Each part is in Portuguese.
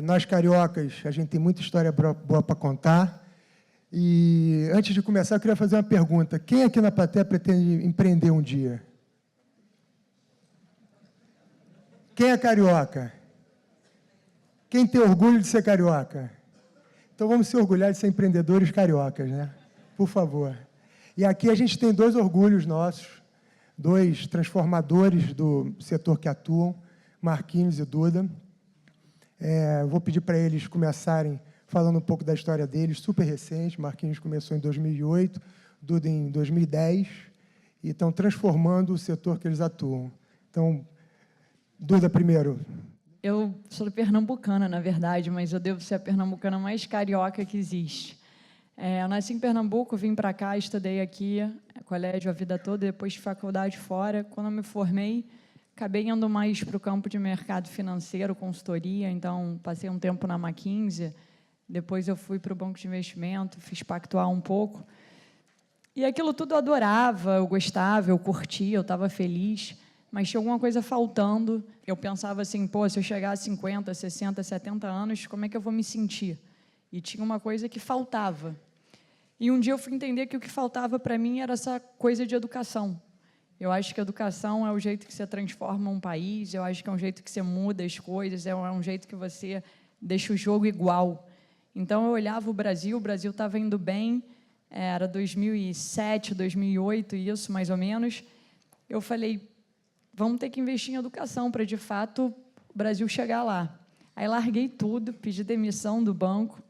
Nós, cariocas, a gente tem muita história boa para contar. E, antes de começar, eu queria fazer uma pergunta. Quem aqui na plateia pretende empreender um dia? Quem é carioca? Quem tem orgulho de ser carioca? Então, vamos se orgulhar de ser empreendedores cariocas, né? Por favor. E aqui a gente tem dois orgulhos nossos, dois transformadores do setor que atuam, Marquinhos e Duda. Vou pedir para eles começarem falando um pouco da história deles, super recente. Marquinhos começou em 2008, Duda em 2010, e estão transformando o setor que eles atuam. Então, Duda primeiro. Eu sou pernambucana, na verdade, mas eu devo ser a pernambucana mais carioca que existe. Eu nasci em Pernambuco, vim para cá, estudei aqui, colégio a vida toda, depois de faculdade fora. Quando eu me formei, acabei indo mais para o campo de mercado financeiro, consultoria, então passei um tempo na McKinsey, depois eu fui para o banco de investimento, fiz Pactual um pouco. E aquilo tudo eu adorava, eu gostava, eu curtia, eu estava feliz, mas tinha alguma coisa faltando. Eu pensava assim, pô, se eu chegar a 50, 60, 70 anos, como é que eu vou me sentir? E tinha uma coisa que faltava. E um dia eu fui entender que o que faltava para mim era essa coisa de educação. Eu acho que a educação é o jeito que você transforma um país, eu acho que é um jeito que você muda as coisas, é um jeito que você deixa o jogo igual. Então, eu olhava o Brasil estava indo bem, era 2007, 2008, isso, mais ou menos. Eu falei, vamos ter que investir em educação para, de fato, o Brasil chegar lá. Aí, larguei tudo, pedi demissão do banco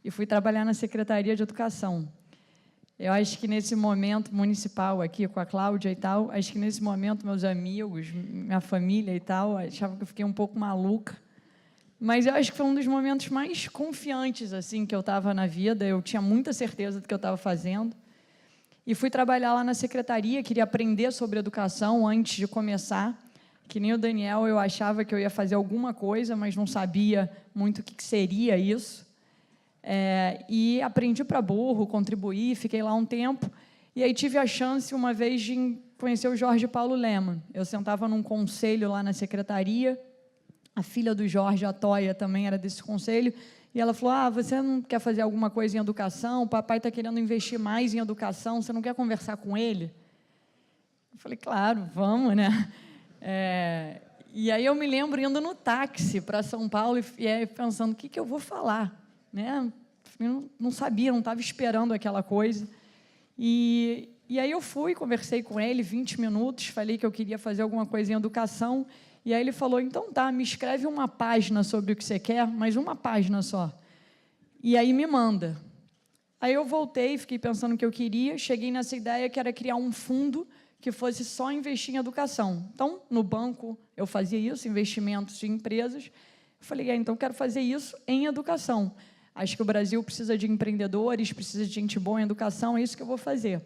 e fui trabalhar na Secretaria de Educação. Eu acho que nesse momento municipal aqui, com a Cláudia e tal, acho que nesse momento meus amigos, minha família e tal, achavam que eu fiquei um pouco maluca. Mas eu acho que foi um dos momentos mais confiantes assim, que eu estava na vida, eu tinha muita certeza do que eu estava fazendo. E fui trabalhar lá na secretaria, queria aprender sobre educação antes de começar. Que nem o Daniel, eu achava que eu ia fazer alguma coisa, mas não sabia muito o que seria isso. E aprendi para burro, contribuí, fiquei lá um tempo, e aí tive a chance, uma vez, de conhecer o Jorge Paulo Lemann. Eu sentava num conselho lá na secretaria, a filha do Jorge, a Toia, também era desse conselho, e ela falou, você não quer fazer alguma coisa em educação? O papai está querendo investir mais em educação, você não quer conversar com ele? Eu falei, claro, vamos, né? E aí eu me lembro indo no táxi para São Paulo e pensando, o que eu vou falar? Né? Eu não sabia, não estava esperando aquela coisa. E aí eu fui, conversei com ele 20 minutos, falei que eu queria fazer alguma coisa em educação, e aí ele falou, então tá, me escreve uma página sobre o que você quer, mas uma página só. E aí me manda. Aí eu voltei, fiquei pensando o que eu queria, cheguei nessa ideia que era criar um fundo que fosse só investir em educação. Então, no banco, eu fazia isso, investimentos de empresas. Eu falei, então quero fazer isso em educação. Acho que o Brasil precisa de empreendedores, precisa de gente boa em educação, é isso que eu vou fazer.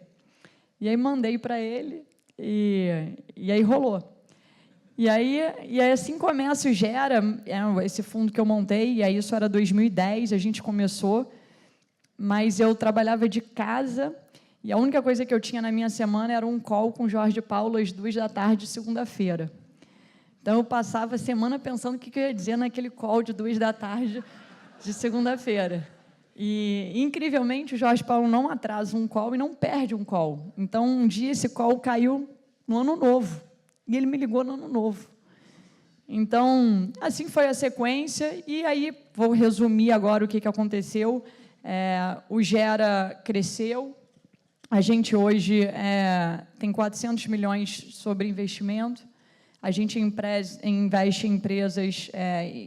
E aí mandei para ele, e aí rolou. E aí assim começa o Gera, esse fundo que eu montei, e aí isso era 2010, a gente começou, mas eu trabalhava de casa, e a única coisa que eu tinha na minha semana era um call com o Jorge Paulo às 14h, segunda-feira. Então, eu passava a semana pensando o que eu ia dizer naquele call de 14h, de segunda-feira. E, incrivelmente, o Jorge Paulo não atrasa um call e não perde um call. Então, um dia, esse call caiu no Ano Novo. E ele me ligou no Ano Novo. Então, assim foi a sequência. E aí, vou resumir agora o que aconteceu. O Gera cresceu. A gente, hoje, tem 400 milhões sobre investimento. A gente investe em empresas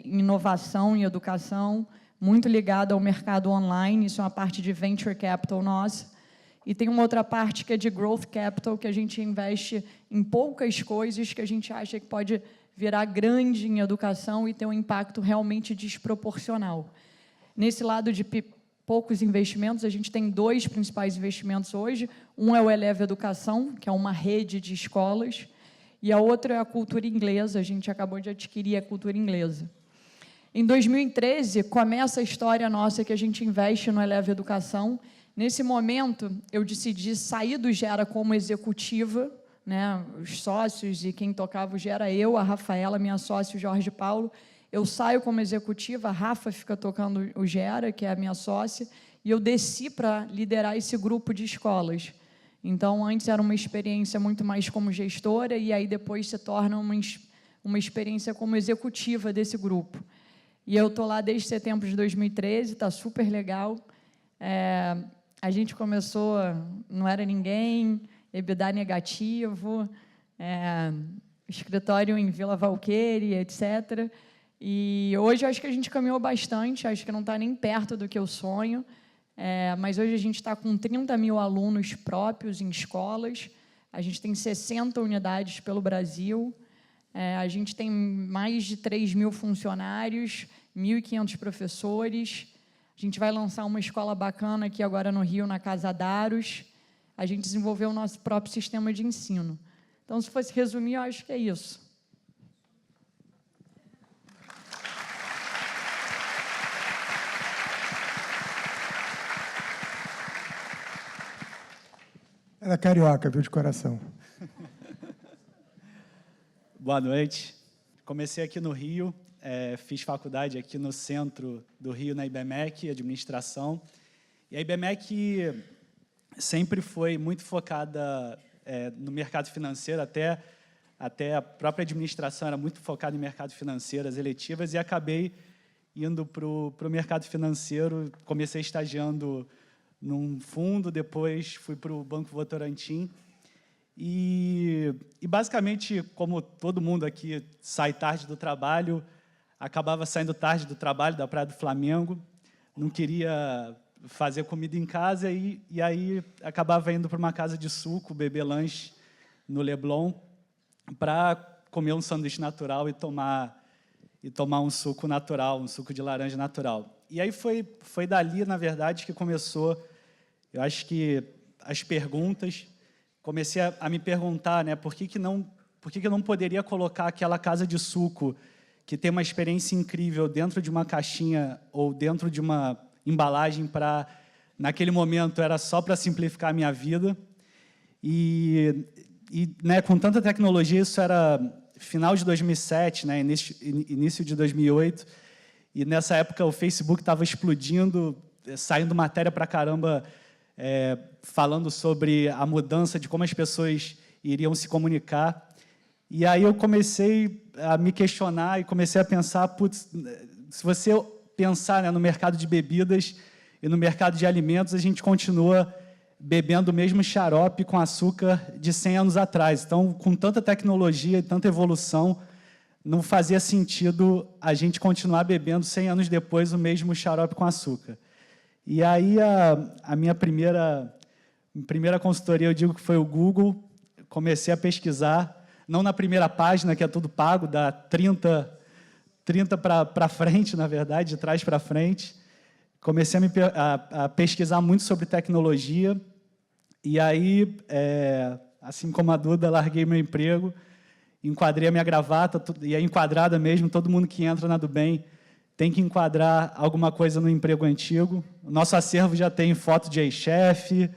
em inovação, em educação, muito ligada ao mercado online, isso é uma parte de Venture Capital nossa. E tem uma outra parte que é de Growth Capital, que a gente investe em poucas coisas que a gente acha que pode virar grande em educação e ter um impacto realmente desproporcional. Nesse lado de poucos investimentos, a gente tem dois principais investimentos hoje. Um é o Eleva Educação, que é uma rede de escolas, e a outra é a cultura inglesa, a gente acabou de adquirir a cultura inglesa. Em 2013, começa a história nossa que a gente investe no Eleva Educação. Nesse momento, eu decidi sair do Gera como executiva, né? Os sócios e quem tocava o Gera, eu, a Rafaela, minha sócia, o Jorge Paulo, Eu saio como executiva, a Rafa fica tocando o Gera, que é a minha sócia, e eu desci para liderar esse grupo de escolas. Então, antes era uma experiência muito mais como gestora, e aí depois se torna uma experiência como executiva desse grupo. E eu estou lá desde setembro de 2013, está super legal. A gente começou, não era ninguém, EBITDA negativo, escritório em Vila Valqueire, etc. E hoje acho que a gente caminhou bastante, acho que não está nem perto do que eu sonho, mas hoje a gente está com 30 mil alunos próprios em escolas, a gente tem 60 unidades pelo Brasil, a gente tem mais de 3 mil funcionários, 1.500 professores, a gente vai lançar uma escola bacana aqui agora no Rio, na Casa Daros, a gente desenvolveu o nosso próprio sistema de ensino. Então, se fosse resumir, eu acho que é isso. Ela é carioca, viu, de coração. Boa noite. Comecei aqui no Rio, fiz faculdade aqui no centro do Rio, na IBMEC, administração. E a IBMEC sempre foi muito focada no mercado financeiro, até a própria administração era muito focada em mercado financeiro, as eletivas, e acabei indo para o mercado financeiro, comecei estagiando num fundo, depois fui para o Banco Votorantim, e basicamente, como todo mundo aqui sai tarde do trabalho, acabava saindo tarde do trabalho, da Praia do Flamengo, não queria fazer comida em casa, e aí acabava indo para uma casa de suco, beber lanche no Leblon, para comer um sanduíche natural e tomar um suco natural, um suco de laranja natural. E aí foi dali, na verdade, que começou, eu acho que as perguntas, comecei a me perguntar, né, por que eu não poderia colocar aquela casa de suco que tem uma experiência incrível dentro de uma caixinha ou dentro de uma embalagem para, naquele momento, era só para simplificar a minha vida. E né, com tanta tecnologia, isso era final de 2007, né, início de 2008, e nessa época o Facebook estava explodindo, saindo matéria para caramba, falando sobre a mudança de como as pessoas iriam se comunicar. E aí eu comecei a me questionar e comecei a pensar, putz, se você pensar, né, no mercado de bebidas e no mercado de alimentos, a gente continua bebendo o mesmo xarope com açúcar de 100 anos atrás. Então, com tanta tecnologia e tanta evolução, não fazia sentido a gente continuar bebendo 100 anos depois o mesmo xarope com açúcar. E aí a minha primeira consultoria, eu digo que foi o Google, comecei a pesquisar, não na primeira página, que é tudo pago, dá 30 para frente, na verdade, de trás para frente. Comecei a pesquisar muito sobre tecnologia, e aí, assim como a Duda, larguei meu emprego, enquadrei a minha gravata, e é enquadrada mesmo, todo mundo que entra na Dubem tem que enquadrar alguma coisa no emprego antigo. O nosso acervo já tem foto de ex-chefe,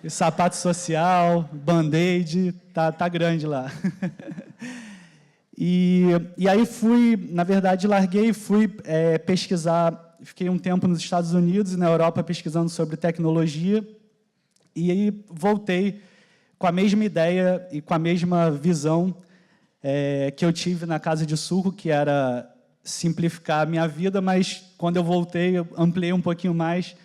sapato social, band-aid, tá grande lá. E aí na verdade, larguei e fui pesquisar, fiquei um tempo nos Estados Unidos e na Europa pesquisando sobre tecnologia, e aí voltei com a mesma ideia e com a mesma visão que eu tive na Casa de Suco, que era simplificar a minha vida, mas quando eu voltei, eu ampliei um pouquinho mais,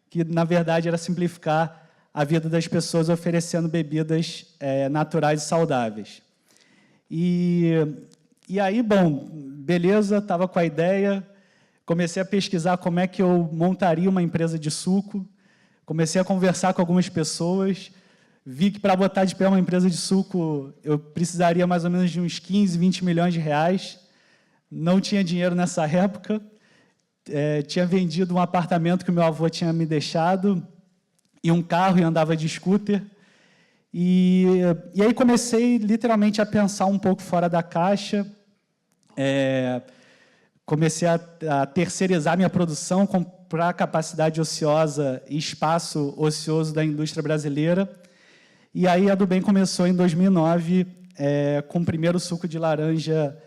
que na verdade era simplificar a vida das pessoas oferecendo bebidas naturais e saudáveis. E aí, bom, beleza, estava com a ideia, comecei a pesquisar como é que eu montaria uma empresa de suco, comecei a conversar com algumas pessoas, vi que para botar de pé uma empresa de suco eu precisaria mais ou menos de uns 15, 20 milhões de reais, não tinha dinheiro nessa época, tinha vendido um apartamento que o meu avô tinha me deixado, e um carro, e andava de scooter, e aí comecei literalmente a pensar um pouco fora da caixa, comecei a terceirizar minha produção, comprar capacidade ociosa e espaço ocioso da indústria brasileira, e aí a Dubem começou em 2009 com o primeiro suco de laranja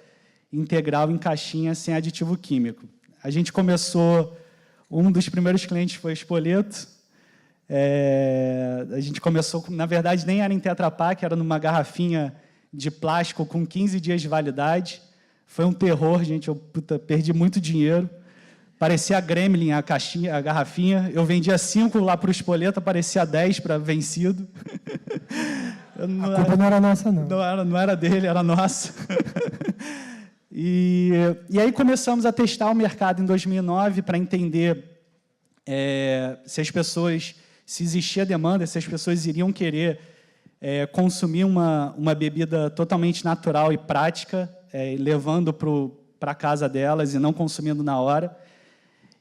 integral em caixinha sem aditivo químico. A gente começou, um dos primeiros clientes foi Spoleto. A gente começou, na verdade, nem era em Tetra Pak, era numa garrafinha de plástico com 15 dias de validade. Foi um terror, gente, eu perdi muito dinheiro. Parecia a Gremlin, a caixinha, a garrafinha. Eu vendia 5 lá para o Spoleto, aparecia 10 para vencido. A culpa não era nossa, não. Não era dele, era nossa. E aí começamos a testar o mercado em 2009 para entender se existia demanda, se as pessoas iriam querer consumir uma bebida totalmente natural e prática, levando para a casa delas e não consumindo na hora.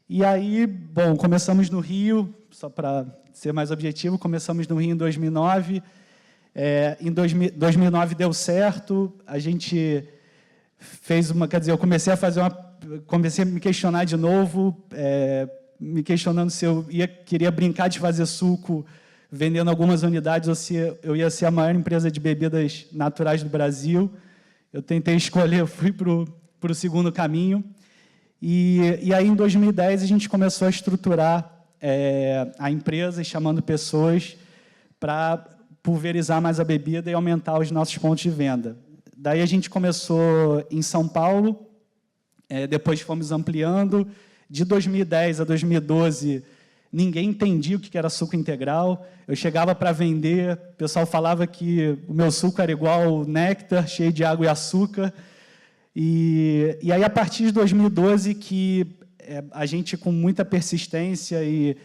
E aí, bom, começamos no Rio, só para ser mais objetivo, começamos no Rio em 2009. Em 2009 deu certo, a gente fez eu comecei a me questionar de novo, me questionando se eu queria brincar de fazer suco, vendendo algumas unidades, ou se eu ia ser a maior empresa de bebidas naturais do Brasil. Eu tentei escolher, fui para o segundo caminho. E aí, em 2010, a gente começou a estruturar a empresa, chamando pessoas para pulverizar mais a bebida e aumentar os nossos pontos de venda. Daí a gente começou em São Paulo, depois fomos ampliando. De 2010 a 2012, ninguém entendia o que era suco integral. Eu chegava para vender, o pessoal falava que o meu suco era igual néctar, cheio de água e açúcar. E aí, a partir de 2012, que a gente, com muita persistência e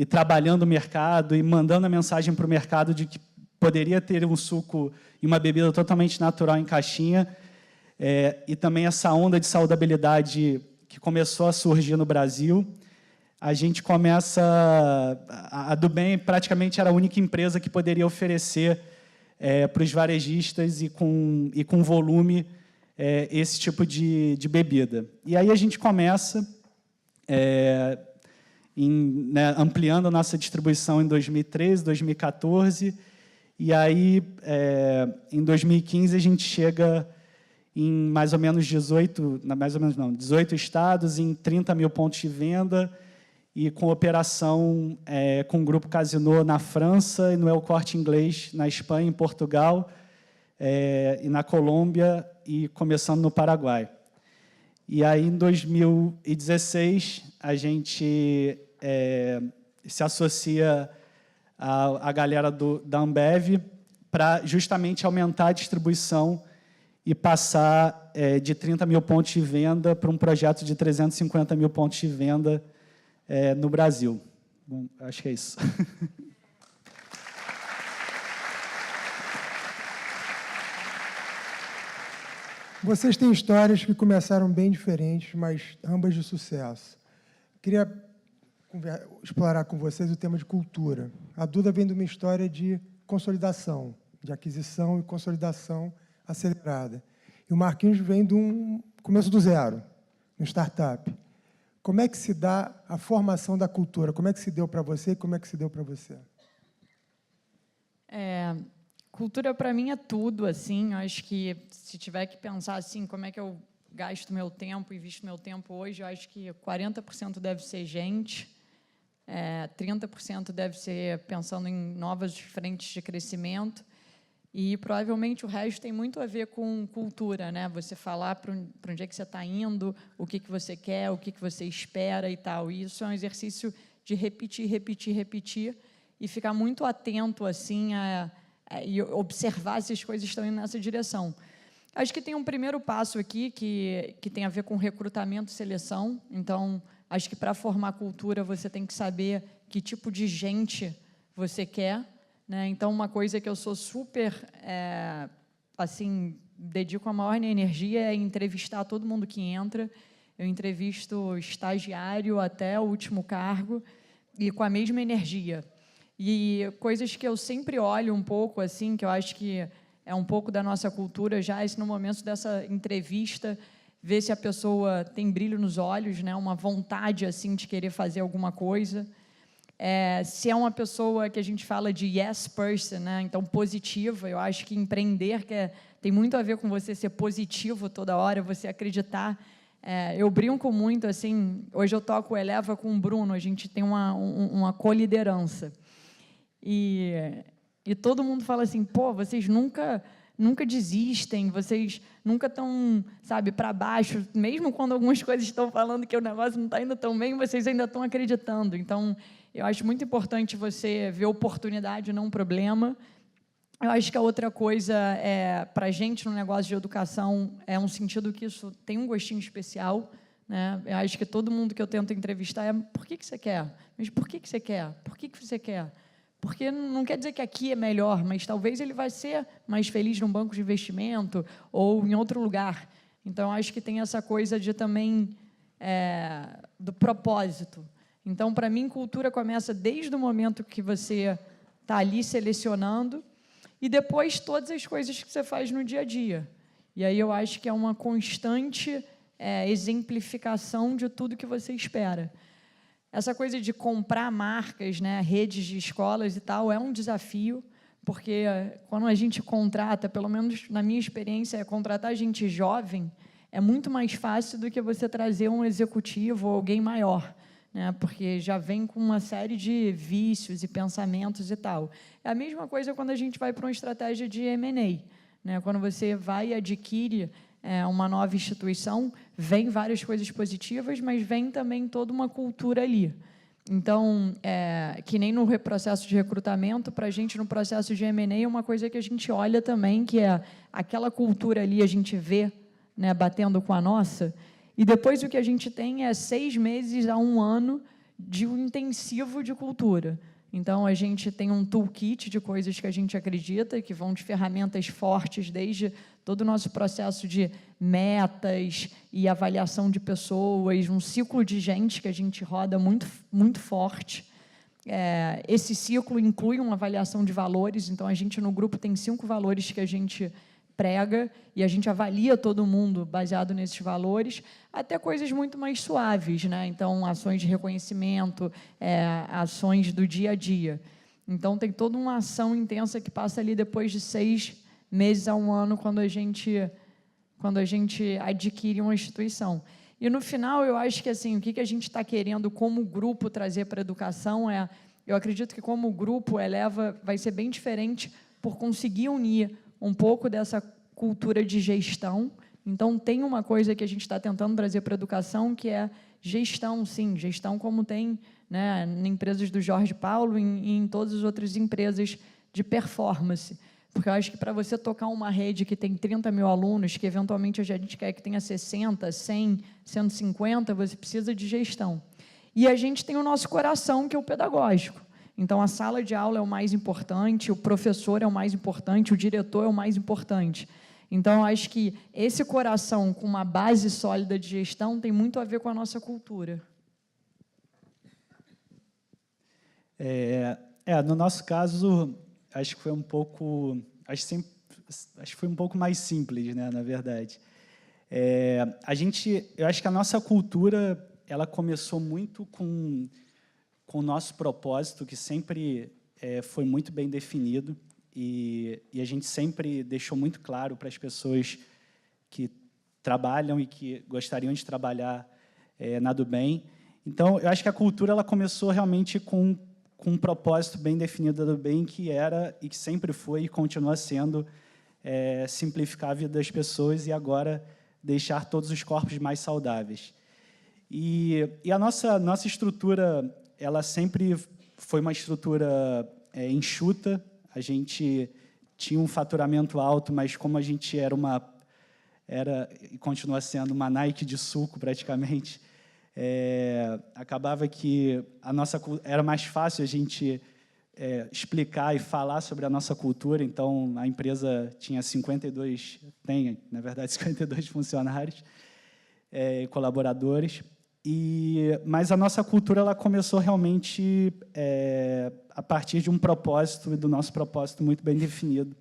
trabalhando o mercado e mandando a mensagem para o mercado de que poderia ter um suco e uma bebida totalmente natural em caixinha, e também essa onda de saudabilidade que começou a surgir no Brasil, a gente começa... A do Bem praticamente era a única empresa que poderia oferecer para os varejistas e com volume esse tipo de bebida. E aí a gente começa ampliando a nossa distribuição em 2013, 2014, e aí, em 2015, a gente chega em mais ou menos 18 estados, em 30 mil pontos de venda, e com operação com o Grupo Casino na França e no El Corte Inglês na Espanha, em Portugal, e na Colômbia, e começando no Paraguai. E aí, em 2016, a gente se associa à galera da Ambev para justamente aumentar a distribuição e passar de 30 mil pontos de venda para um projeto de 350 mil pontos de venda no Brasil. Bom, acho que é isso. Vocês têm histórias que começaram bem diferentes, mas ambas de sucesso. Queria explorar com vocês o tema de cultura. A Duda vem de uma história de consolidação, de aquisição e consolidação acelerada. E o Marquinhos vem de um começo do zero, um startup. Como é que se dá a formação da cultura? Como é que se deu para você e como é que se deu para você? Cultura, para mim, é tudo, assim. Eu acho que, se tiver que pensar assim, como é que eu gasto meu tempo, invisto meu tempo hoje, eu acho que 40% deve ser gente, 30% deve ser pensando em novas frentes de crescimento, e provavelmente o resto tem muito a ver com cultura, né? Você falar para onde é que você está indo, o que você quer, o que você espera e tal. E isso é um exercício de repetir, repetir, repetir, e ficar muito atento assim e observar se as coisas estão indo nessa direção. Acho que tem um primeiro passo aqui que tem a ver com recrutamento e seleção. Então, acho que para formar cultura você tem que saber que tipo de gente você quer, né? Então, uma coisa que eu sou super, assim, dedico a maior energia é entrevistar todo mundo que entra. Eu entrevisto estagiário até o último cargo e com a mesma energia. E coisas que eu sempre olho um pouco, assim, que eu acho que é um pouco da nossa cultura já, no momento dessa entrevista, ver se a pessoa tem brilho nos olhos, né, uma vontade assim de querer fazer alguma coisa. se é uma pessoa que a gente fala de yes person, né? Então, positiva. Eu acho que empreender tem muito a ver com você ser positivo toda hora, você acreditar. Eu brinco muito, assim, hoje eu toco o Eleva com o Bruno, a gente tem uma coliderança. E todo mundo fala assim, pô, vocês nunca desistem, vocês nunca estão, sabe, para baixo, mesmo quando algumas coisas estão falando que o negócio não está indo tão bem, vocês ainda estão acreditando. Então, eu acho muito importante você ver oportunidade, não problema. Eu acho que a outra coisa, para a gente no negócio de educação, é um sentido que isso tem um gostinho especial, né? Eu acho que todo mundo que eu tento entrevistar por que você quer? Mas por que você quer? Por que você quer? Porque não quer dizer que aqui é melhor, mas talvez ele vai ser mais feliz num banco de investimento ou em outro lugar. Então, acho que tem essa coisa de também do propósito. Então, para mim, cultura começa desde o momento que você está ali selecionando e depois todas as coisas que você faz no dia a dia. E aí eu acho que é uma constante exemplificação de tudo que você espera. Essa coisa de comprar marcas, né, redes de escolas e tal, é um desafio, porque quando a gente contrata, pelo menos na minha experiência, contratar gente jovem é muito mais fácil do que você trazer um executivo ou alguém maior, né, porque já vem com uma série de vícios e pensamentos e tal. É a mesma coisa quando a gente vai para uma estratégia de M&A, né, quando você vai e adquire uma nova instituição, vem várias coisas positivas, mas vem também toda uma cultura ali. Então, que nem no processo de recrutamento, para a gente, no processo de M&A, é uma coisa que a gente olha também, que é aquela cultura ali, a gente vê, né, batendo com a nossa, e depois o que a gente tem 6 meses a 1 ano de um intensivo de cultura. Então, a gente tem um toolkit de coisas que a gente acredita, que vão de ferramentas fortes, desde todo o nosso processo de metas e avaliação de pessoas, um ciclo de gente que a gente roda muito, muito forte. Esse ciclo inclui uma avaliação de valores, então, a gente no grupo tem 5 valores que a gente prega e a gente avalia todo mundo baseado nesses valores, até coisas muito mais suaves, né? Então, ações de reconhecimento, ações do dia a dia. Então, tem toda uma ação intensa que passa ali depois de 6 meses a 1 ano, quando a gente adquire uma instituição. E, no final, eu acho que assim, o que a gente está querendo como grupo trazer para a educação eu acredito que como grupo Eleva vai ser bem diferente por conseguir unir um pouco dessa cultura de gestão. Então, tem uma coisa que a gente está tentando trazer para a educação, que é gestão, sim, gestão como tem, né, em empresas do Jorge Paulo e em todas as outras empresas de performance. Porque eu acho que para você tocar uma rede que tem 30 mil alunos, que eventualmente a gente quer que tenha 60, 100, 150, você precisa de gestão. E a gente tem o nosso coração, que é o pedagógico. Então, a sala de aula é o mais importante, o professor é o mais importante, o diretor é o mais importante. Então, eu acho que esse coração com uma base sólida de gestão tem muito a ver com a nossa cultura. No nosso caso, acho que foi um pouco, acho que foi um pouco mais simples, né, na verdade. Eu acho que a nossa cultura, ela começou muito com o nosso propósito, que sempre foi muito bem definido, e a gente sempre deixou muito claro para as pessoas que trabalham e que gostariam de trabalhar na Dubem. Então, eu acho que a cultura ela começou realmente com um propósito bem definido da Dubem, que era, e que sempre foi e continua sendo, simplificar a vida das pessoas e agora deixar todos os corpos mais saudáveis. E a nossa estrutura, ela sempre foi uma estrutura enxuta. A gente tinha um faturamento alto, mas como a gente era e continua sendo uma Nike de suco, praticamente, acabava que era mais fácil a gente explicar e falar sobre a nossa cultura. Então, a empresa tinha 52 funcionários, colaboradores. Mas a nossa cultura ela começou realmente a partir de um propósito, e do nosso propósito muito bem definido.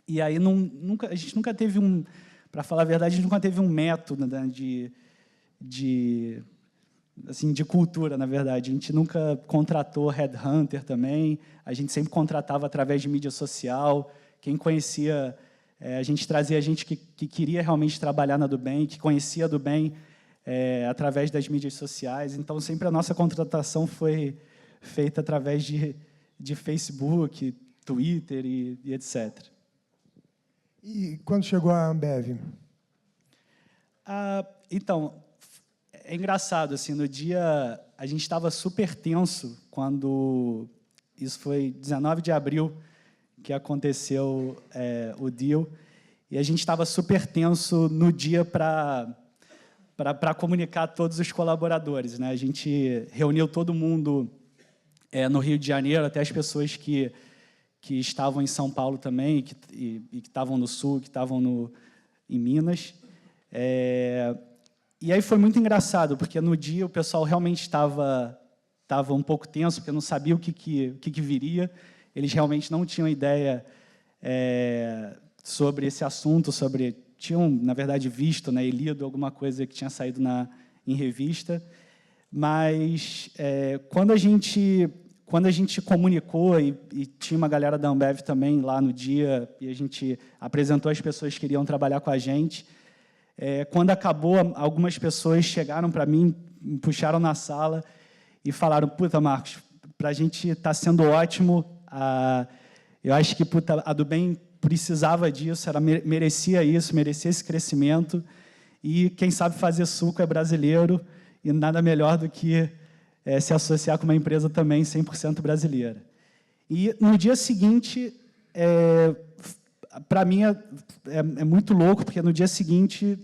E aí a gente nunca teve para falar a verdade, a gente nunca teve um método, né, assim, de cultura, na verdade. A gente nunca contratou headhunter também, a gente sempre contratava através de mídia social. Quem conhecia, a gente trazia gente que queria realmente trabalhar na Dubem, que conhecia a Dubem através das mídias sociais. Então, sempre a nossa contratação foi feita através de Facebook, Twitter e etc. E quando chegou a Ambev? Então, é engraçado, assim, no dia, a gente estava super tenso quando, isso foi 19 de abril, que aconteceu o deal, e a gente estava super tenso no dia para comunicar a todos os colaboradores, né? A gente reuniu todo mundo no Rio de Janeiro, até as pessoas que estavam em São Paulo também, e que estavam no Sul, que estavam em Minas. E aí foi muito engraçado, porque no dia o pessoal realmente estava um pouco tenso, porque não sabia o que viria. Eles realmente não tinham ideia sobre esse assunto, tinham, na verdade, visto, né, e lido alguma coisa que tinha saído em revista. Mas, quando a gente comunicou, e tinha uma galera da Ambev também lá no dia, e a gente apresentou as pessoas que iriam trabalhar com a gente, quando acabou, algumas pessoas chegaram para mim, me puxaram na sala e falaram: puta, Marcos, para a gente está sendo ótimo, eu acho que a Dubem precisava disso, merecia isso, merecia esse crescimento, e quem sabe fazer suco é brasileiro, e nada melhor do que se associar com uma empresa também 100% brasileira. E, no dia seguinte, para mim, é muito louco, porque, no dia seguinte,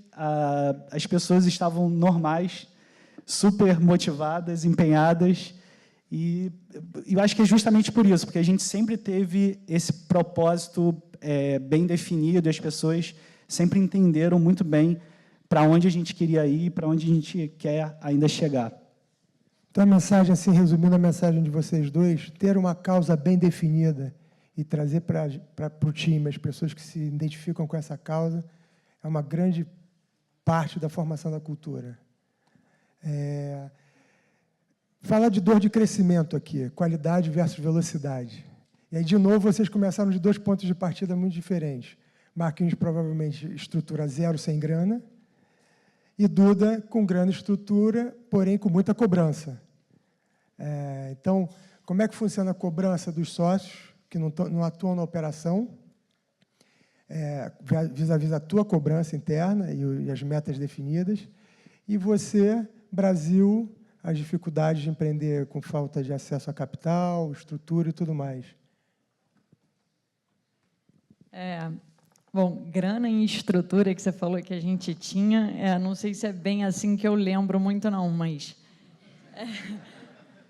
as pessoas estavam normais, super motivadas, empenhadas, e eu acho que é justamente por isso, porque a gente sempre teve esse propósito bem definido, e as pessoas sempre entenderam muito bem para onde a gente queria ir, para onde a gente quer ainda chegar. Então, a mensagem, assim, resumindo a mensagem de vocês dois, ter uma causa bem definida e trazer para o time as pessoas que se identificam com essa causa é uma grande parte da formação da cultura. Falar de dor de crescimento aqui, qualidade versus velocidade. E aí, de novo, vocês começaram de dois pontos de partida muito diferentes. Marquinhos, provavelmente, estrutura zero, sem grana, e Duda, com grana e estrutura, porém com muita cobrança. Então, como é que funciona a cobrança dos sócios que não atuam na operação, vis-à-vis a tua cobrança interna e as metas definidas, e você, Brasil, as dificuldades de empreender com falta de acesso a capital, estrutura e tudo mais? Bom, grana e estrutura que você falou que a gente tinha, não sei se é bem assim que eu lembro muito, não, mas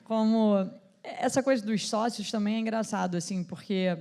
como essa coisa dos sócios também é engraçado, assim, porque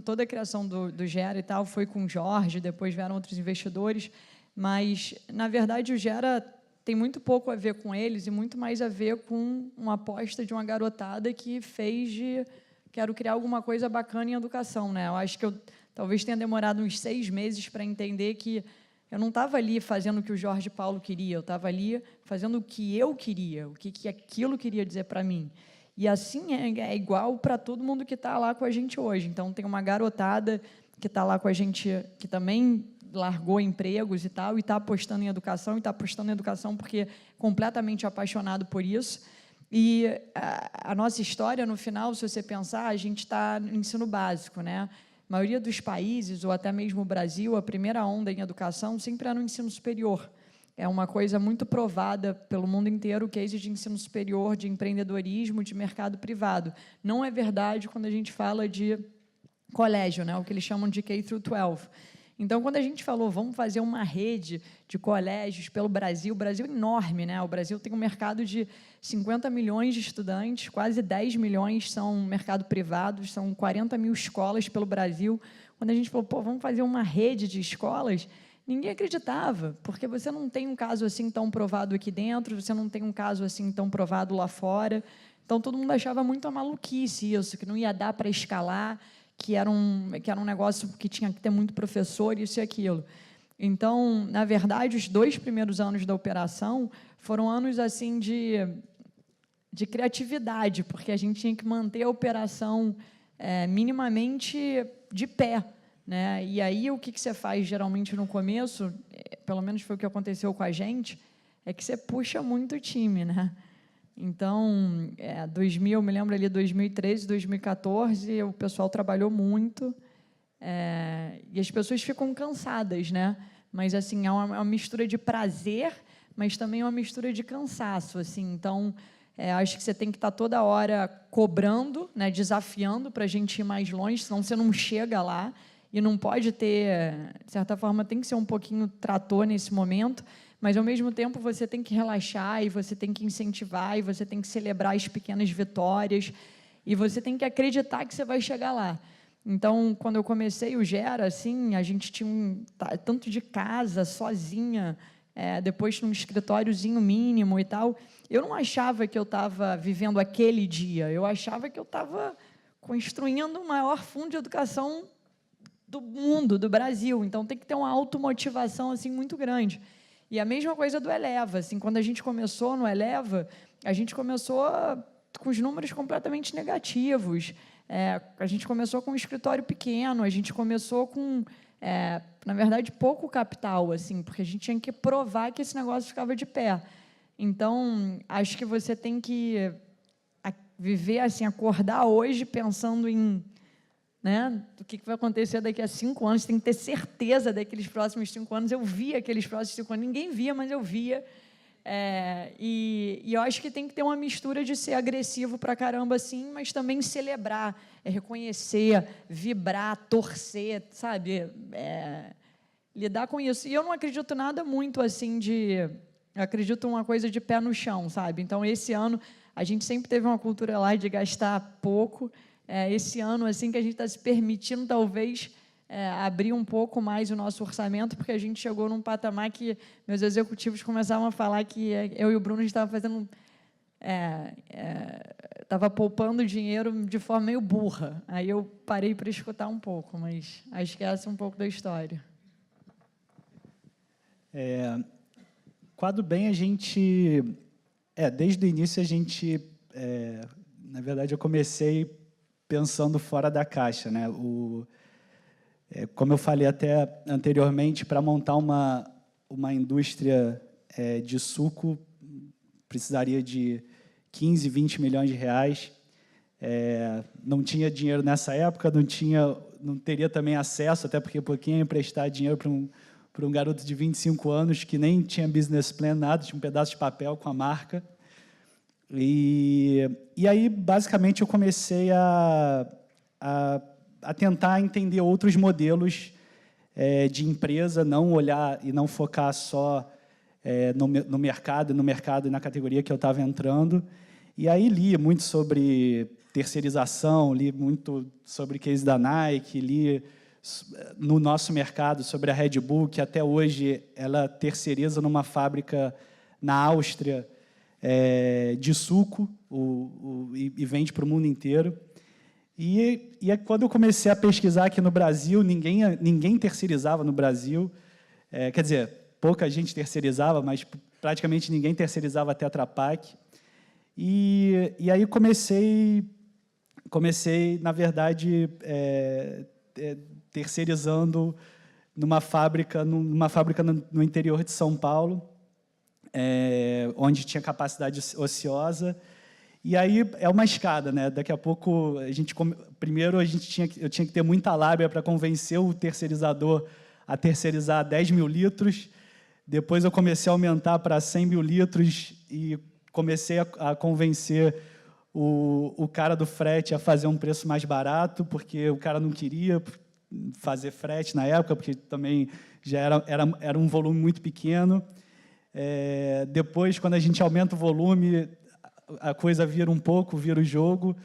toda a criação do Gera e tal foi com o Jorge, depois vieram outros investidores, mas, na verdade, o Gera tem muito pouco a ver com eles e muito mais a ver com uma aposta de uma garotada que fez de quero criar alguma coisa bacana em educação, né? Eu acho que eu talvez tenha demorado uns 6 meses para entender que eu não estava ali fazendo o que o Jorge Paulo queria, eu estava ali fazendo o que eu queria, o que aquilo queria dizer para mim. E assim é igual para todo mundo que está lá com a gente hoje. Então, tem uma garotada que está lá com a gente, que também largou empregos e tal, e está apostando em educação, e está apostando em educação porque é completamente apaixonado por isso. E a nossa história, no final, se você pensar, a gente está no ensino básico, né? A maioria dos países, ou até mesmo o Brasil, a primeira onda em educação sempre é no ensino superior. É uma coisa muito provada pelo mundo inteiro, o case de ensino superior, de empreendedorismo, de mercado privado. Não é verdade quando a gente fala de colégio, né? O que eles chamam de K-12. Então, quando a gente falou, vamos fazer uma rede de colégios pelo Brasil, o Brasil é enorme, né? O Brasil tem um mercado de 50 milhões de estudantes, quase 10 milhões são mercado privado, são 40 mil escolas pelo Brasil. Quando a gente falou, vamos fazer uma rede de escolas, ninguém acreditava, porque você não tem um caso assim tão provado aqui dentro, você não tem um caso assim tão provado lá fora. Então, todo mundo achava muito a maluquice isso, que não ia dar para escalar, que era um negócio que tinha que ter muito professor, isso e aquilo. Então, na verdade, os 2 primeiros anos da operação foram anos assim de criatividade, porque a gente tinha que manter a operação minimamente de pé, né? E aí o que você faz geralmente no começo, pelo menos foi o que aconteceu com a gente, é que você puxa muito o time, né? Então, eu me lembro ali 2013, 2014, o pessoal trabalhou muito, e as pessoas ficam cansadas, né? Mas assim é uma mistura de prazer, mas também é uma mistura de cansaço, assim. Então, acho que você tem que estar toda hora cobrando, né, desafiando para a gente ir mais longe, senão você não chega lá, e não pode ter, de certa forma, tem que ser um pouquinho trator nesse momento, mas, ao mesmo tempo, você tem que relaxar, e você tem que incentivar, e você tem que celebrar as pequenas vitórias, e você tem que acreditar que você vai chegar lá. Então, quando eu comecei o Gera, assim, a gente tinha tanto de casa, sozinha, depois num escritóriozinho mínimo e tal. Eu não achava que eu estava vivendo aquele dia, eu achava que eu estava construindo o maior fundo de educação do mundo, do Brasil. Então, tem que ter uma automotivação assim, muito grande. E a mesma coisa do Eleva. Assim, quando a gente começou no Eleva, a gente começou com os números completamente negativos. A gente começou com um escritório pequeno, a gente começou com, na verdade, pouco capital, assim, porque a gente tinha que provar que esse negócio ficava de pé. Então, acho que você tem que viver, assim, acordar hoje pensando em, né, o que vai acontecer daqui a 5 anos, você tem que ter certeza daqueles próximos 5 anos. Eu via aqueles próximos 5 anos, ninguém via, mas eu via. E eu acho que tem que ter uma mistura de ser agressivo pra caramba, assim, mas também celebrar, reconhecer, vibrar, torcer, sabe? Lidar com isso. E eu não acredito nada muito assim eu acredito uma coisa de pé no chão, sabe? Então, esse ano, a gente sempre teve uma cultura lá de gastar pouco. Esse ano, assim, que a gente está se permitindo, talvez, abrir um pouco mais o nosso orçamento, porque a gente chegou num patamar que meus executivos começavam a falar que eu e o Bruno estava fazendo, estava poupando dinheiro de forma meio burra. Aí eu parei para escutar um pouco, mas acho que essa é um pouco da história. Quadro Bem, a gente, desde o início a gente, na verdade, eu comecei pensando fora da caixa, né? Como eu falei até anteriormente, para montar uma indústria de suco, precisaria de 15, 20 milhões de reais. Não tinha dinheiro nessa época, não teria também acesso, até porque quem ia emprestar dinheiro para um garoto de 25 anos que nem tinha business plan, nada, tinha um pedaço de papel com a marca. E aí, basicamente, eu comecei a tentar entender outros modelos de empresa, não olhar e não focar só no mercado e na categoria que eu estava entrando. E aí li muito sobre terceirização, li muito sobre case da Nike, li no nosso mercado sobre a Red Bull, que até hoje ela terceiriza numa fábrica na Áustria de suco e vende para o mundo inteiro. E quando eu comecei a pesquisar aqui no Brasil, ninguém terceirizava no Brasil. Quer dizer, pouca gente terceirizava, mas praticamente ninguém terceirizava a Tetra Pak. E aí comecei, na verdade, terceirizando numa fábrica no interior de São Paulo, onde tinha capacidade ociosa. E aí é uma escada, né? Daqui a pouco primeiro eu tinha que ter muita lábia para convencer o terceirizador a terceirizar 10 mil litros. Depois eu comecei a aumentar para 100 mil litros e comecei a convencer o cara do frete a fazer um preço mais barato, porque o cara não queria fazer frete na época, porque também já era um volume muito pequeno. Depois, quando a gente aumenta o volume, a coisa vira o jogo,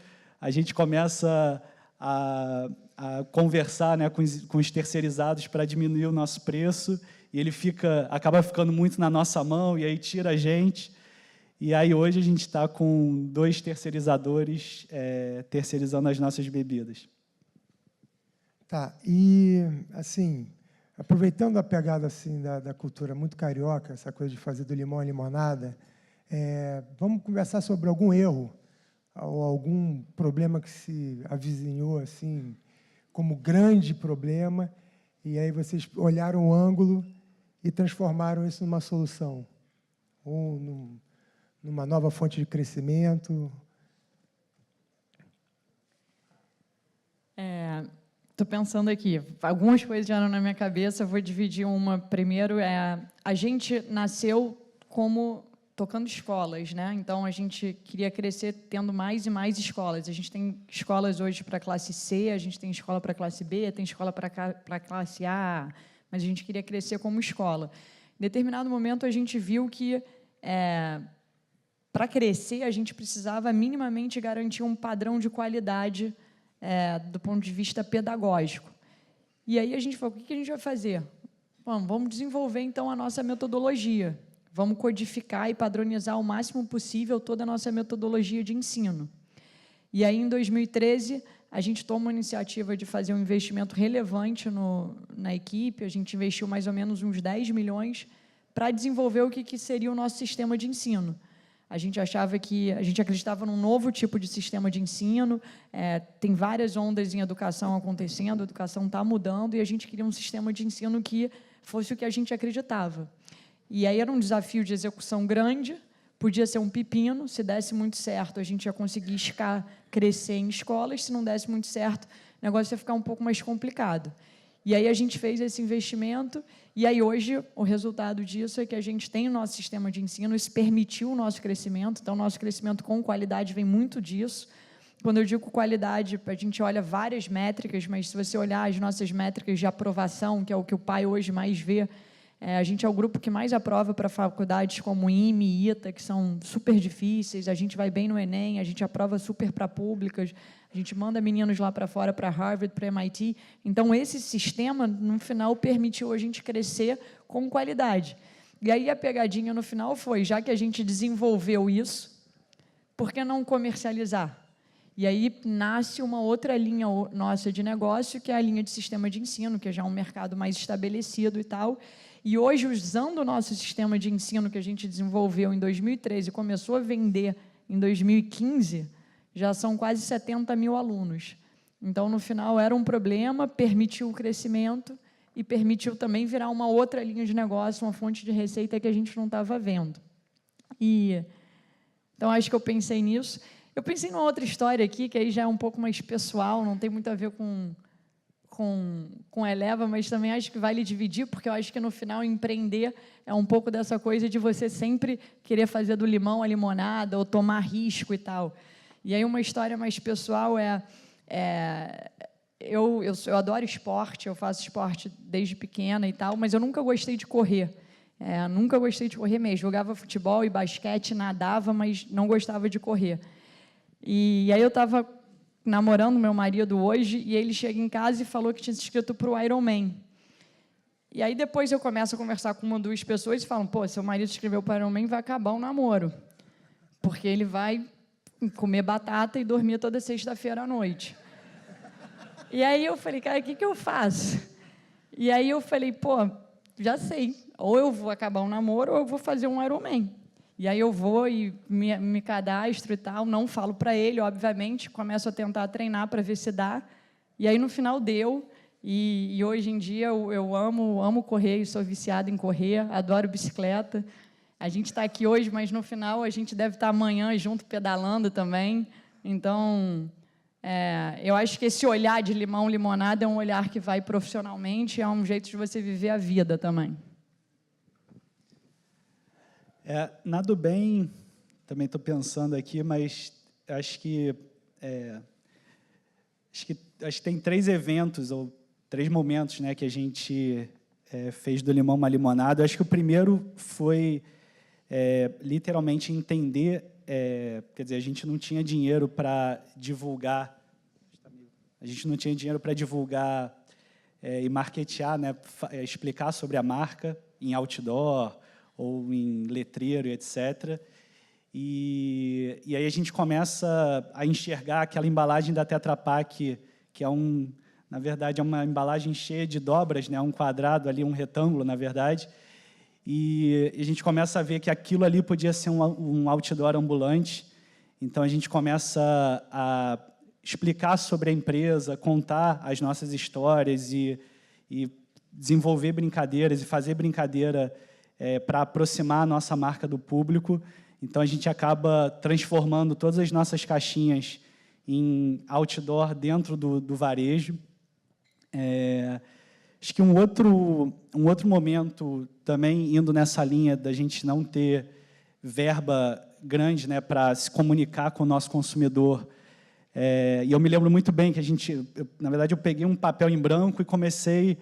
a gente começa a conversar, né, com os terceirizados para diminuir o nosso preço, e ele acaba ficando muito na nossa mão, e aí tira a gente. E aí hoje a gente está com 2 terceirizadores terceirizando as nossas bebidas. Tá, e assim, aproveitando a pegada assim da cultura muito carioca, essa coisa de fazer do limão a limonada, vamos conversar sobre algum erro ou algum problema que se avizinhou assim como grande problema, e aí vocês olharam o ângulo e transformaram isso numa solução, ou numa nova fonte de crescimento. Estou pensando aqui, algumas coisas já eram na minha cabeça, vou dividir uma. Primeiro, a gente nasceu como tocando escolas, né? Então, a gente queria crescer tendo mais e mais escolas. A gente tem escolas hoje para classe C, a gente tem escola para classe B, tem escola para classe A, mas a gente queria crescer como escola. Em determinado momento, a gente viu que, para crescer, a gente precisava minimamente garantir um padrão de qualidade do ponto de vista pedagógico. E aí a gente falou, o que a gente vai fazer? Bom, vamos desenvolver, então, a nossa metodologia. Vamos codificar e padronizar o máximo possível toda a nossa metodologia de ensino. E aí, em 2013, a gente toma a iniciativa de fazer um investimento relevante na equipe, a gente investiu mais ou menos uns 10 milhões para desenvolver o que seria o nosso sistema de ensino. A gente acreditava num novo tipo de sistema de ensino, tem várias ondas em educação acontecendo, a educação está mudando, e a gente queria um sistema de ensino que fosse o que a gente acreditava. E aí era um desafio de execução grande, podia ser um pepino, se desse muito certo, a gente ia conseguir crescer em escolas, se não desse muito certo, o negócio ia ficar um pouco mais complicado. E aí a gente fez esse investimento, e aí hoje o resultado disso é que a gente tem o nosso sistema de ensino, isso permitiu o nosso crescimento, então o nosso crescimento com qualidade vem muito disso. Quando eu digo qualidade, a gente olha várias métricas, mas se você olhar as nossas métricas de aprovação, que é o que o pai hoje mais vê, a gente é o grupo que mais aprova para faculdades como IME e ITA, que são super difíceis, a gente vai bem no Enem, a gente aprova super para públicas, a gente manda meninos lá para fora, para Harvard, para MIT. Então, esse sistema, no final, permitiu a gente crescer com qualidade. E aí, a pegadinha no final foi, já que a gente desenvolveu isso, por que não comercializar? E aí nasce uma outra linha nossa de negócio, que é a linha de sistema de ensino, que já é um mercado mais estabelecido e tal. E hoje, usando o nosso sistema de ensino que a gente desenvolveu em 2013 e começou a vender em 2015, já são quase 70 mil alunos. Então, no final, era um problema, permitiu o crescimento e permitiu também virar uma outra linha de negócio, uma fonte de receita que a gente não estava vendo. Então, acho que eu pensei nisso. Eu pensei numa outra história aqui, que aí já é um pouco mais pessoal, não tem muito a ver com Eleva, mas também acho que vale dividir, porque eu acho que, no final, empreender é um pouco dessa coisa de você sempre querer fazer do limão a limonada ou tomar risco e tal. E aí, uma história mais pessoal eu adoro esporte, eu faço esporte desde pequena e tal, mas eu nunca gostei de correr. Nunca gostei de correr mesmo. Jogava futebol e basquete, nadava, mas não gostava de correr. E aí eu estava namorando meu marido hoje, e ele chega em casa e falou que tinha se inscrito para o Ironman. E aí depois eu começo a conversar com uma ou duas pessoas e falam, pô, seu marido se inscreveu para o Ironman, vai acabar o namoro, porque ele vai comer batata e dormir toda sexta-feira à noite. E aí eu falei, cara, o que eu faço? E aí eu falei, pô, já sei, ou eu vou acabar o namoro ou eu vou fazer um Ironman. E aí eu vou e me cadastro e tal, não falo para ele, obviamente, começo a tentar treinar para ver se dá. E aí, no final, deu. E hoje em dia eu amo correr, e sou viciada em correr, adoro bicicleta. A gente está aqui hoje, mas no final a gente deve estar amanhã junto pedalando também. Então, eu acho que esse olhar de limão, limonada é um olhar que vai profissionalmente, é um jeito de você viver a vida também. Na do bem, também estou pensando aqui, mas acho que tem 3 eventos ou 3 momentos, né, que a gente fez do limão uma limonada. Acho que o primeiro foi literalmente entender, quer dizer, a gente não tinha dinheiro para divulgar, e marketear, né, explicar sobre a marca em outdoor ou em letreiro, etc. E aí a gente começa a enxergar aquela embalagem da Tetra Pak, que é Na verdade, é uma embalagem cheia de dobras, né? Um quadrado ali, um retângulo, na verdade. E a gente começa a ver que aquilo ali podia ser um outdoor ambulante. Então, a gente começa a explicar sobre a empresa, contar as nossas histórias e desenvolver brincadeiras e fazer brincadeira para aproximar a nossa marca do público. Então, a gente acaba transformando todas as nossas caixinhas em outdoor dentro do varejo. Acho que um outro momento, também indo nessa linha da gente não ter verba grande, né, para se comunicar com o nosso consumidor. E eu me lembro muito bem que na verdade, eu peguei um papel em branco e comecei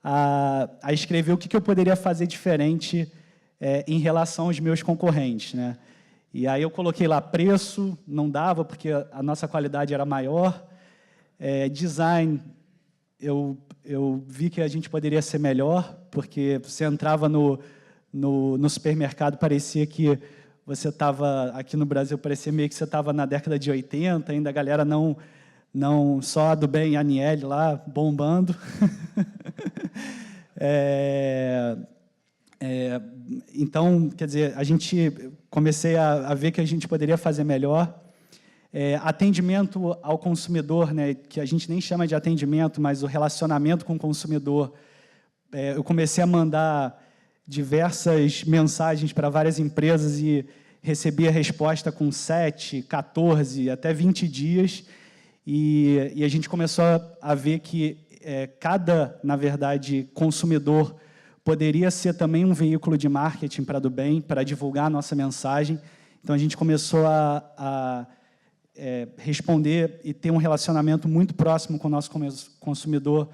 a escrever o que eu poderia fazer diferente em relação aos meus concorrentes, né? E aí eu coloquei lá preço, não dava, porque a nossa qualidade era maior. Design, eu vi que a gente poderia ser melhor, porque você entrava no supermercado, parecia que você estava, aqui no Brasil, parecia meio que você estava na década de 80, ainda a galera não só a do bem e a Aniele lá, bombando. Então, quer dizer, comecei a ver que a gente poderia fazer melhor. Atendimento ao consumidor, né, que a gente nem chama de atendimento, mas o relacionamento com o consumidor. Eu comecei a mandar diversas mensagens para várias empresas e recebia resposta com 7, 14, até 20 dias. E a gente começou a ver que cada, na verdade, consumidor poderia ser também um veículo de marketing para a do bem, para divulgar a nossa mensagem. Então, a gente começou a responder e ter um relacionamento muito próximo com o nosso consumidor.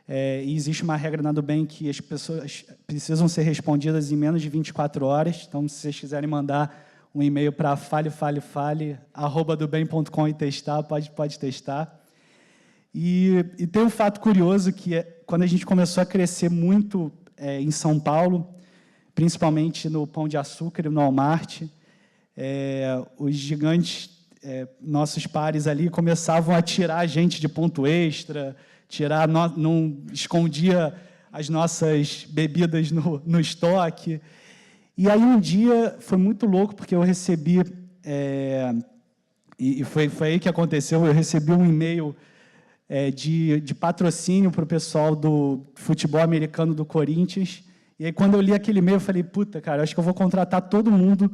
E existe uma regra na do bem que as pessoas precisam ser respondidas em menos de 24 horas. Então, se vocês quiserem mandar um e-mail para falefalefale@dobem.com e testar, pode testar. E tem um fato curioso que quando a gente começou a crescer muito em São Paulo, principalmente no Pão de Açúcar e no Walmart, os gigantes, nossos pares ali, começavam a tirar a gente de ponto extra, escondia as nossas bebidas no estoque. E aí, um dia, foi muito louco, porque eu recebi, e foi aí que aconteceu, eu recebi um e-mail de patrocínio para o pessoal do futebol americano do Corinthians. E aí, quando eu li aquele e-mail, eu falei, puta, cara, acho que eu vou contratar todo mundo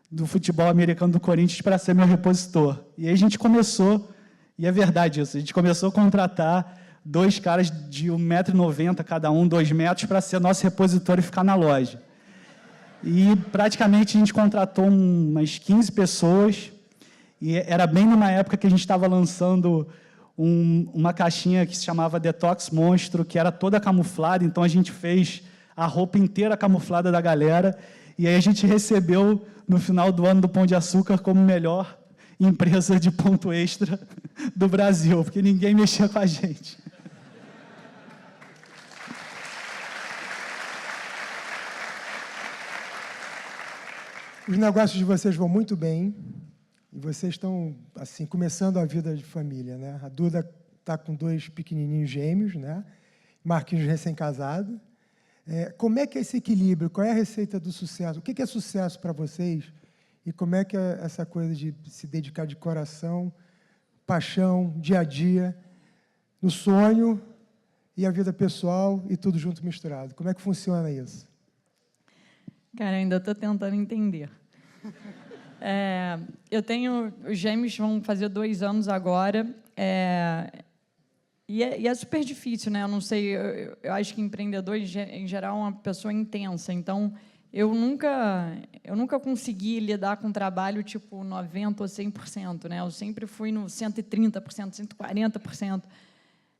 do futebol americano do Corinthians para ser meu repositor. E aí a gente começou, e é verdade isso, a gente começou a contratar 2 caras de 1,90 m cada um, 2 metros, para ser nosso repositor e ficar na loja. E, praticamente, a gente contratou umas 15 pessoas, e era bem numa época que a gente estava lançando uma caixinha que se chamava Detox Monstro, que era toda camuflada, então a gente fez a roupa inteira camuflada da galera, e aí a gente recebeu, no final do ano do Pão de Açúcar, como melhor empresa de ponto extra do Brasil, porque ninguém mexia com a gente. Os negócios de vocês vão muito bem, e vocês estão, assim, começando a vida de família, né? A Duda está com 2 pequenininhos gêmeos, né? Marquinhos recém-casado. Como é que é esse equilíbrio? Qual é a receita do sucesso? O que é sucesso para vocês? E como é que é essa coisa de se dedicar de coração, paixão, dia a dia, no sonho e a vida pessoal e tudo junto misturado? Como é que funciona isso? Cara, ainda estou tentando entender. Os gêmeos vão fazer 2 anos agora, e é super difícil, né? Eu não sei, eu acho que empreendedor, em geral, é uma pessoa intensa, então eu nunca consegui lidar com trabalho tipo 90% ou 100%, né? Eu sempre fui no 130%, 140%.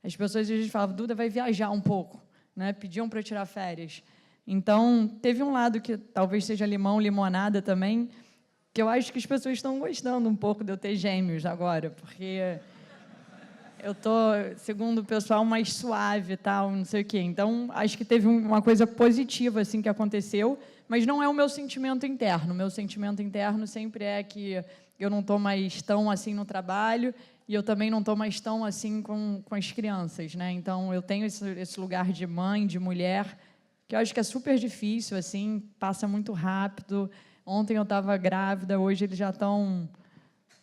As pessoas às vezes falavam, Duda, vai viajar um pouco, né? Pediam para eu tirar férias. Então, teve um lado que talvez seja limão, limonada também, que eu acho que as pessoas estão gostando um pouco de eu ter gêmeos agora, porque eu estou, segundo o pessoal, mais suave e tal, não sei o quê. Então, acho que teve uma coisa positiva assim, que aconteceu, mas não é o meu sentimento interno. O meu sentimento interno sempre é que eu não estou mais tão assim no trabalho e eu também não estou mais tão assim com as crianças, né? Então, eu tenho esse lugar de mãe, de mulher, que eu acho que é super difícil, assim, passa muito rápido. Ontem eu estava grávida, hoje eles já estão...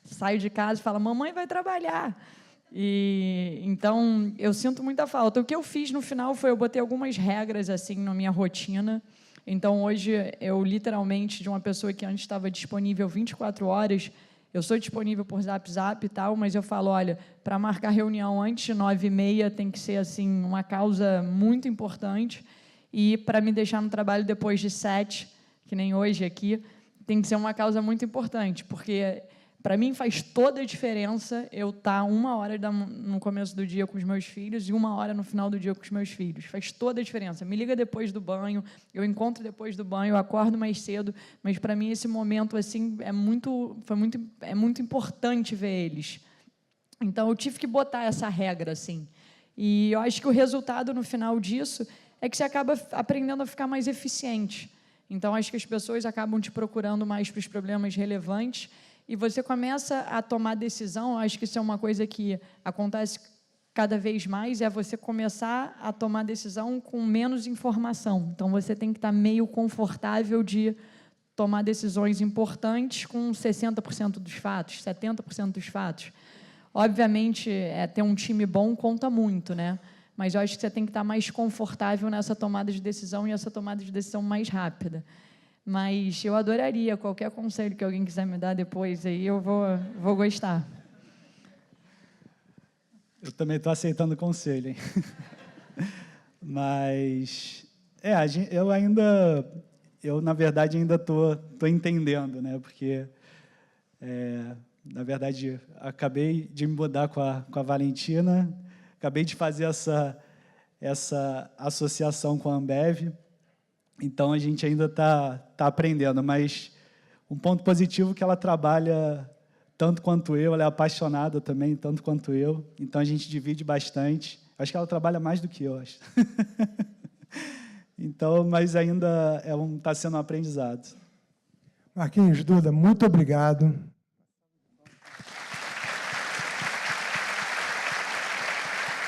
Saio de casa e falo, mamãe vai trabalhar. E, então, eu sinto muita falta. O que eu fiz no final foi, eu botei algumas regras, assim, na minha rotina. Então, hoje, eu literalmente, de uma pessoa que antes estava disponível 24 horas, eu sou disponível por Zap e tal, mas eu falo, olha, para marcar reunião antes de 9h30 tem que ser, assim, uma causa muito importante, e para me deixar no trabalho depois de 7, que nem hoje aqui, tem que ser uma causa muito importante, porque para mim faz toda a diferença eu estar 1h no começo do dia com os meus filhos e 1h no final do dia com os meus filhos. Faz toda a diferença. Me liga depois do banho, eu encontro depois do banho, eu acordo mais cedo, mas para mim esse momento assim é muito importante ver eles. Então eu tive que botar essa regra assim. E eu acho que o resultado no final disso é que você acaba aprendendo a ficar mais eficiente. Então acho que as pessoas acabam te procurando mais para os problemas relevantes. E você começa a tomar decisão, acho que isso é uma coisa que acontece cada vez mais, é você começar a tomar decisão com menos informação. Então, você tem que estar meio confortável de tomar decisões importantes com 60% dos fatos, 70% dos fatos. Obviamente, ter um time bom conta muito, né? Mas eu acho que você tem que estar mais confortável nessa tomada de decisão e essa tomada de decisão mais rápida. Mas eu adoraria qualquer conselho que alguém quiser me dar depois, aí eu vou gostar. Eu também estou aceitando o conselho, hein? Mas, eu na verdade ainda estou entendendo, né? Porque, na verdade, acabei de me mudar com a Valentina, acabei de fazer essa associação com a Ambev. Então, a gente ainda está aprendendo, mas um ponto positivo é que ela trabalha tanto quanto eu, ela é apaixonada também, tanto quanto eu, então a gente divide bastante. Acho que ela trabalha mais do que eu, acho. Então, mas ainda está sendo um aprendizado. Marquinhos, Duda, muito obrigado.